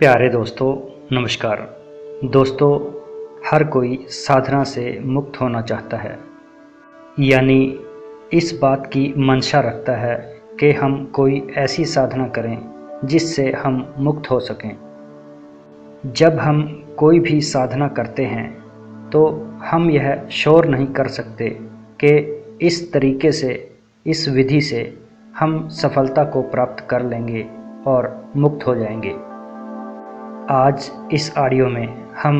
प्यारे दोस्तों, नमस्कार। दोस्तों, हर कोई साधना से मुक्त होना चाहता है, यानी इस बात की मंशा रखता है कि हम कोई ऐसी साधना करें जिससे हम मुक्त हो सकें। जब हम कोई भी साधना करते हैं तो हम यह श्योर नहीं कर सकते कि इस तरीके से, इस विधि से हम सफलता को प्राप्त कर लेंगे और मुक्त हो जाएंगे। आज इस ऑडियो में हम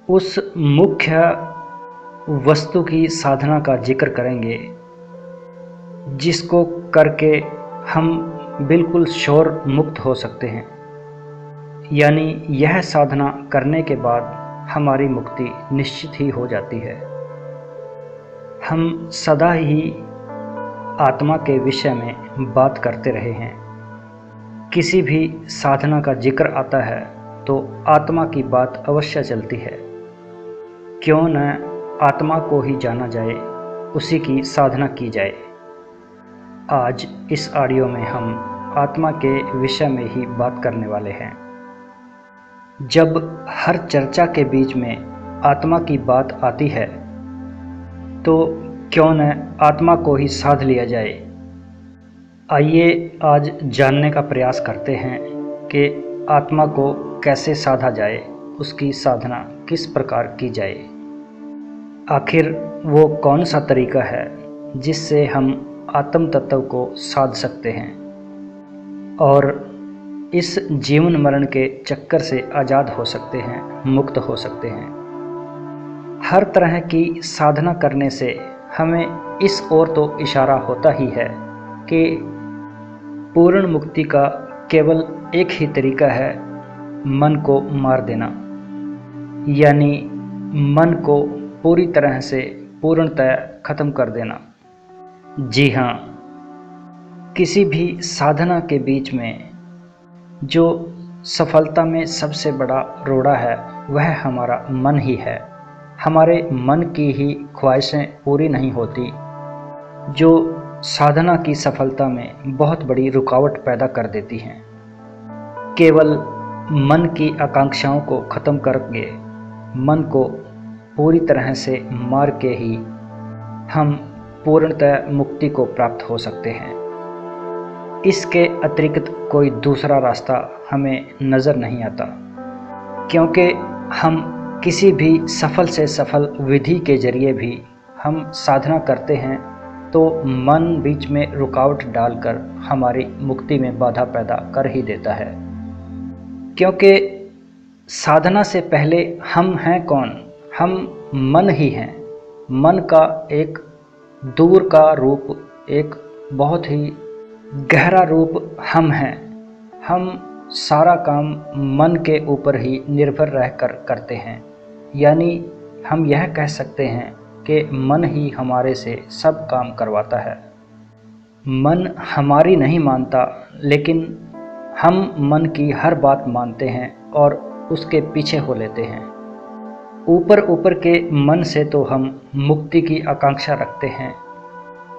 उस मुख्य वस्तु की साधना का जिक्र करेंगे जिसको करके हम बिल्कुल श्योर मुक्त हो सकते हैं, यानी यह साधना करने के बाद हमारी मुक्ति निश्चित ही हो जाती है। हम सदा ही आत्मा के विषय में बात करते रहे हैं। किसी भी साधना का जिक्र आता है तो आत्मा की बात अवश्य चलती है। क्यों न आत्मा को ही जाना जाए, उसी की साधना की जाए। आज इस ऑडियो में हम आत्मा के विषय में ही बात करने वाले हैं। जब हर चर्चा के बीच में आत्मा की बात आती है तो क्यों न आत्मा को ही साध लिया जाए। आइए आज जानने का प्रयास करते हैं कि आत्मा को कैसे साधा जाए, उसकी साधना किस प्रकार की जाए। आखिर वो कौन सा तरीका है जिससे हम आत्म तत्व को साध सकते हैं और इस जीवन मरण के चक्कर से आज़ाद हो सकते हैं, मुक्त हो सकते हैं। हर तरह की साधना करने से हमें इस ओर तो इशारा होता ही है कि पूर्ण मुक्ति का केवल एक ही तरीका है, मन को मार देना, यानी मन को पूरी तरह से पूर्णतः खत्म कर देना। जी हाँ, किसी भी साधना के बीच में जो सफलता में सबसे बड़ा रोड़ा है वह हमारा मन ही है। हमारे मन की ही ख्वाहिशें पूरी नहीं होती जो साधना की सफलता में बहुत बड़ी रुकावट पैदा कर देती हैं। केवल मन की आकांक्षाओं को ख़त्म करके, मन को पूरी तरह से मार के ही हम पूर्णतः मुक्ति को प्राप्त हो सकते हैं। इसके अतिरिक्त कोई दूसरा रास्ता हमें नज़र नहीं आता, क्योंकि हम किसी भी सफल से सफल विधि के जरिए भी हम साधना करते हैं तो मन बीच में रुकावट डालकर हमारी मुक्ति में बाधा पैदा कर ही देता है। क्योंकि साधना से पहले हम हैं कौन? हम मन ही हैं। मन का एक दूर का रूप, एक बहुत ही गहरा रूप हम हैं। हम सारा काम मन के ऊपर ही निर्भर रहकर करते हैं, यानी हम यह कह सकते हैं कि मन ही हमारे से सब काम करवाता है। मन हमारी नहीं मानता, लेकिन हम मन की हर बात मानते हैं और उसके पीछे हो लेते हैं। ऊपर ऊपर के मन से तो हम मुक्ति की आकांक्षा रखते हैं,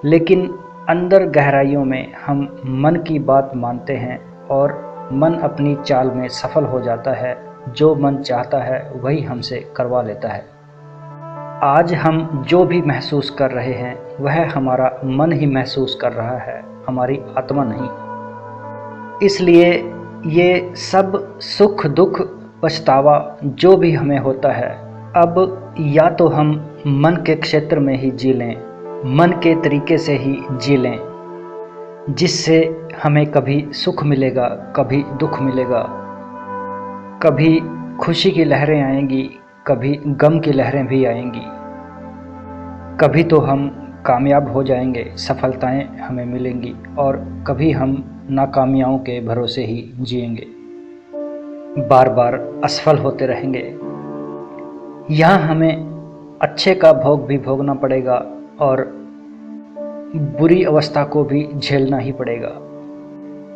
लेकिन अंदर गहराइयों में हम मन की बात मानते हैं और मन अपनी चाल में सफल हो जाता है। जो मन चाहता है वही हमसे करवा लेता है। आज हम जो भी महसूस कर रहे हैं वह हमारा मन ही महसूस कर रहा है, हमारी आत्मा नहीं। इसलिए ये सब सुख दुख पछतावा जो भी हमें होता है, अब या तो हम मन के क्षेत्र में ही जी लें, मन के तरीके से ही जी लें, जिससे हमें कभी सुख मिलेगा, कभी दुख मिलेगा, कभी खुशी की लहरें आएंगी, कभी गम की लहरें भी आएंगी। कभी तो हम कामयाब हो जाएंगे, सफलताएं हमें मिलेंगी, और कभी हम नाकामयाओं के भरोसे ही जिएंगे, बार बार असफल होते रहेंगे। यहाँ हमें अच्छे का भोग भी भोगना पड़ेगा और बुरी अवस्था को भी झेलना ही पड़ेगा,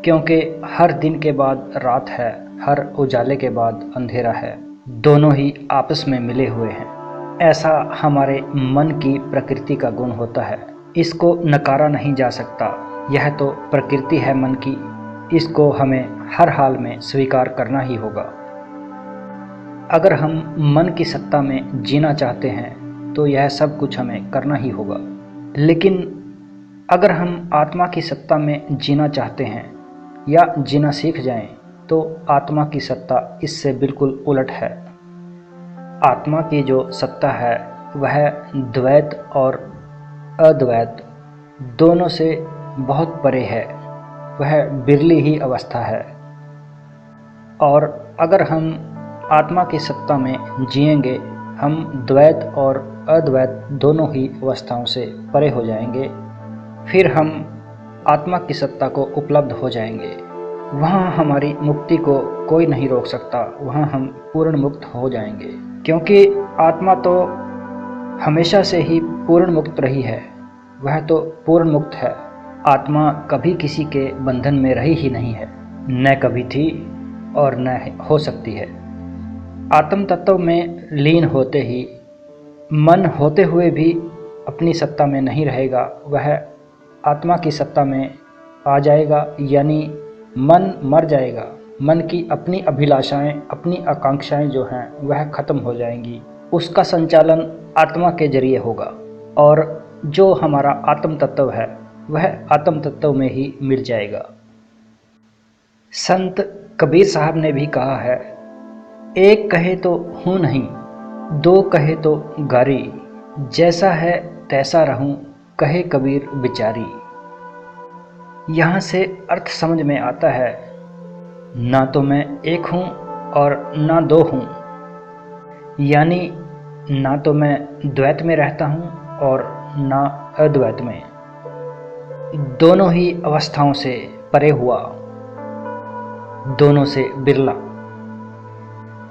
क्योंकि हर दिन के बाद रात है, हर उजाले के बाद अंधेरा है। दोनों ही आपस में मिले हुए हैं। ऐसा हमारे मन की प्रकृति का गुण होता है। इसको नकारा नहीं जा सकता। यह तो प्रकृति है मन की, इसको हमें हर हाल में स्वीकार करना ही होगा। अगर हम मन की सत्ता में जीना चाहते हैं तो यह सब कुछ हमें करना ही होगा। लेकिन अगर हम आत्मा की सत्ता में जीना चाहते हैं या जीना सीख जाएं, तो आत्मा की सत्ता इससे बिल्कुल उलट है। आत्मा की जो सत्ता है वह द्वैत और अद्वैत दोनों से बहुत परे है। वह बिरली ही अवस्था है। और अगर हम आत्मा की सत्ता में जिएंगे, हम द्वैत और अद्वैत दोनों ही अवस्थाओं से परे हो जाएंगे। फिर हम आत्मा की सत्ता को उपलब्ध हो जाएंगे। वहाँ हमारी मुक्ति को कोई नहीं रोक सकता। वहाँ हम पूर्ण मुक्त हो जाएंगे, क्योंकि आत्मा तो हमेशा से ही पूर्ण मुक्त रही है। वह तो पूर्ण मुक्त है। आत्मा कभी किसी के बंधन में रही ही नहीं है, न कभी थी और न हो सकती है। आत्म तत्व में लीन होते ही मन होते हुए भी अपनी सत्ता में नहीं रहेगा। वह आत्मा की सत्ता में आ जाएगा, यानी मन मर जाएगा। मन की अपनी अभिलाषाएं, अपनी आकांक्षाएं जो हैं वह खत्म हो जाएंगी। उसका संचालन आत्मा के जरिए होगा और जो हमारा आत्म तत्व है वह आत्म तत्व में ही मिल जाएगा। संत कबीर साहब ने भी कहा है, एक कहे तो हूँ नहीं, दो कहे तो गारी, जैसा है तैसा रहूं, कहे कबीर बिचारी। यहाँ से अर्थ समझ में आता है, ना तो मैं एक हूँ और ना दो हूँ, यानी ना तो मैं द्वैत में रहता हूँ और ना अद्वैत में। दोनों ही अवस्थाओं से परे हुआ, दोनों से बिरला।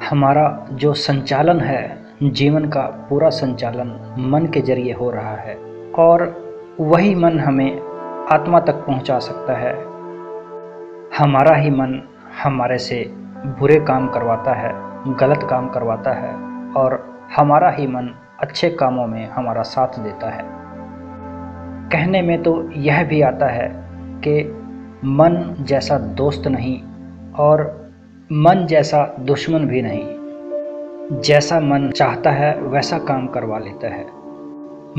हमारा जो संचालन है, जीवन का पूरा संचालन मन के जरिए हो रहा है और वही मन हमें आत्मा तक पहुंचा सकता है। हमारा ही मन हमारे से बुरे काम करवाता है, गलत काम करवाता है और हमारा ही मन अच्छे कामों में हमारा साथ देता है। कहने में तो यह भी आता है कि मन जैसा दोस्त नहीं और मन जैसा दुश्मन भी नहीं। जैसा मन चाहता है वैसा काम करवा लेता है।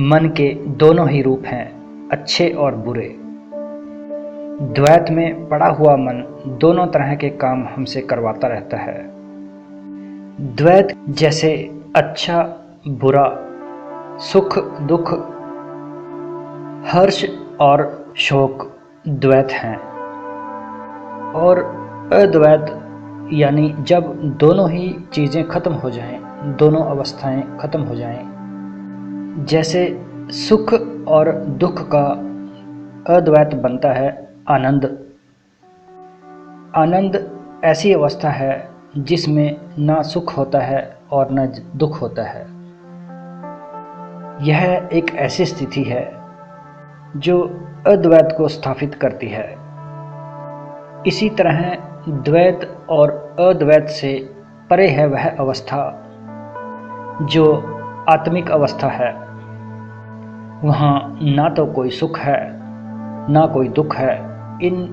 मन के दोनों ही रूप हैं, अच्छे और बुरे। द्वैत में पड़ा हुआ मन दोनों तरह के काम हमसे करवाता रहता है। द्वैत जैसे अच्छा बुरा, सुख दुख, हर्ष और शोक द्वैत हैं। और अद्वैत यानी जब दोनों ही चीज़ें खत्म हो जाएं, दोनों अवस्थाएं खत्म हो जाएं, जैसे सुख और दुख का अद्वैत बनता है आनंद। आनंद ऐसी अवस्था है जिसमें ना सुख होता है और न दुख होता है। यह एक ऐसी स्थिति है जो अद्वैत को स्थापित करती है। इसी तरह द्वैत और अद्वैत से परे है वह अवस्था जो आत्मिक अवस्था है। वहाँ ना तो कोई सुख है ना कोई दुख है। इन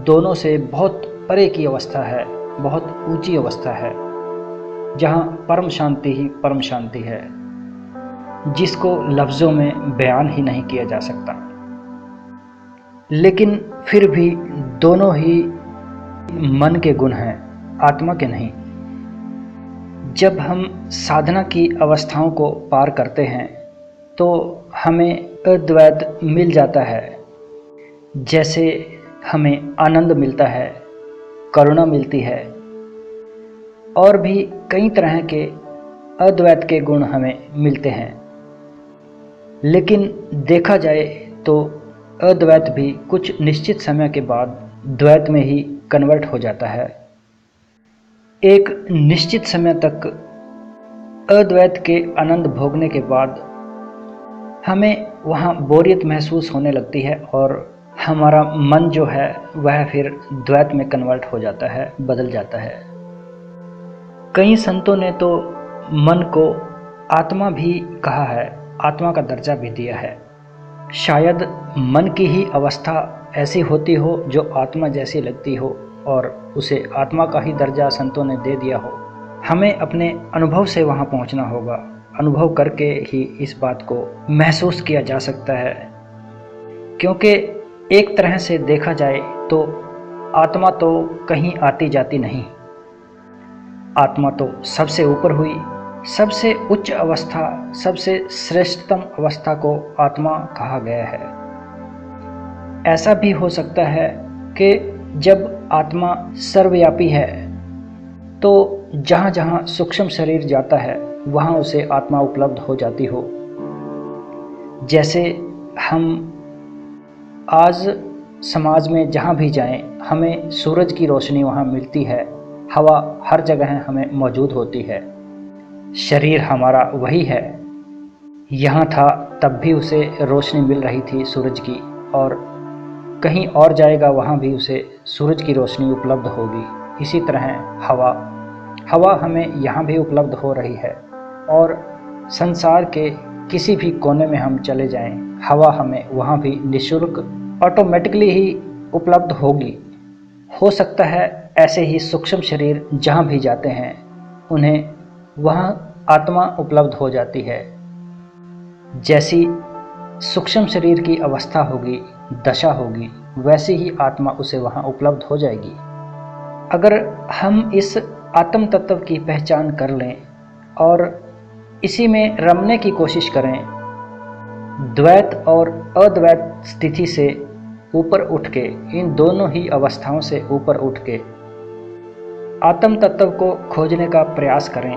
दोनों से बहुत परे की अवस्था है, बहुत ऊंची अवस्था है, जहाँ परम शांति ही परम शांति है, जिसको लफ्ज़ों में बयान ही नहीं किया जा सकता। लेकिन फिर भी दोनों ही मन के गुण हैं, आत्मा के नहीं। जब हम साधना की अवस्थाओं को पार करते हैं तो हमें अद्वैत मिल जाता है। जैसे हमें आनंद मिलता है, करुणा मिलती है और भी कई तरह के अद्वैत के गुण हमें मिलते हैं। लेकिन देखा जाए तो अद्वैत भी कुछ निश्चित समय के बाद द्वैत में ही कन्वर्ट हो जाता है। एक निश्चित समय तक अद्वैत के आनंद भोगने के बाद हमें वहाँ बोरियत महसूस होने लगती है और हमारा मन जो है वह फिर द्वैत में कन्वर्ट हो जाता है, बदल जाता है। कई संतों ने तो मन को आत्मा भी कहा है, आत्मा का दर्जा भी दिया है। शायद मन की ही अवस्था ऐसी होती हो जो आत्मा जैसी लगती हो और उसे आत्मा का ही दर्जा संतों ने दे दिया हो। हमें अपने अनुभव से वहाँ पहुँचना होगा। अनुभव करके ही इस बात को महसूस किया जा सकता है, क्योंकि एक तरह से देखा जाए तो आत्मा तो कहीं आती जाती नहीं। आत्मा तो सबसे ऊपर हुई, सबसे उच्च अवस्था, सबसे श्रेष्ठतम अवस्था को आत्मा कहा गया है। ऐसा भी हो सकता है कि जब आत्मा सर्वव्यापी है तो जहाँ जहाँ सूक्ष्म शरीर जाता है वहाँ उसे आत्मा उपलब्ध हो जाती हो। जैसे हम आज समाज में जहाँ भी जाएं, हमें सूरज की रोशनी वहाँ मिलती है, हवा हर जगह हमें मौजूद होती है। शरीर हमारा वही है, यहाँ था तब भी उसे रोशनी मिल रही थी सूरज की, और कहीं और जाएगा वहाँ भी उसे सूरज की रोशनी उपलब्ध होगी। इसी तरह हवा हमें यहाँ भी उपलब्ध हो रही है, और संसार के किसी भी कोने में हम चले जाएं, हवा हमें वहाँ भी निःशुल्क ऑटोमेटिकली ही उपलब्ध होगी। हो सकता है ऐसे ही सूक्ष्म शरीर जहाँ भी जाते हैं उन्हें वहाँ आत्मा उपलब्ध हो जाती है। जैसी सूक्ष्म शरीर की अवस्था होगी, दशा होगी, वैसी ही आत्मा उसे वहाँ उपलब्ध हो जाएगी। अगर हम इस आत्म तत्व की पहचान कर लें और इसी में रमने की कोशिश करें, द्वैत और अद्वैत स्थिति से ऊपर उठ के, इन दोनों ही अवस्थाओं से ऊपर उठ के आत्म तत्व को खोजने का प्रयास करें,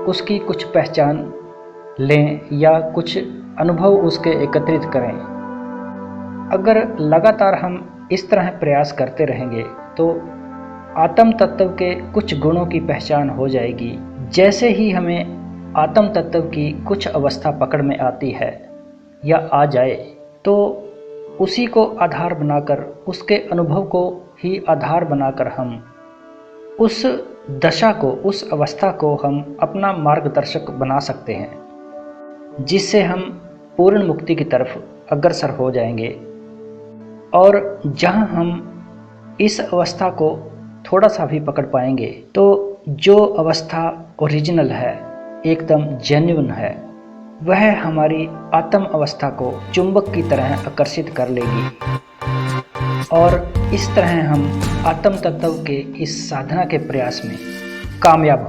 उसकी कुछ पहचान लें या कुछ अनुभव उसके एकत्रित करें। अगर लगातार हम इस तरह प्रयास करते रहेंगे तो आत्म तत्व के कुछ गुणों की पहचान हो जाएगी। जैसे ही हमें आत्म तत्व की कुछ अवस्था पकड़ में आती है या आ जाए तो उसी को आधार बनाकर, उसके अनुभव को ही आधार बनाकर हम उस दशा को, उस अवस्था को हम अपना मार्गदर्शक बना सकते हैं, जिससे हम पूर्ण मुक्ति की तरफ अग्रसर हो जाएंगे। और जहां हम इस अवस्था को थोड़ा सा भी पकड़ पाएंगे तो जो अवस्था ओरिजिनल है, एकदम जेन्युइन है, वह हमारी आत्म अवस्था को चुंबक की तरह आकर्षित कर लेगी, और इस तरह हम आत्म तत्व के इस साधना के प्रयास में कामयाब हो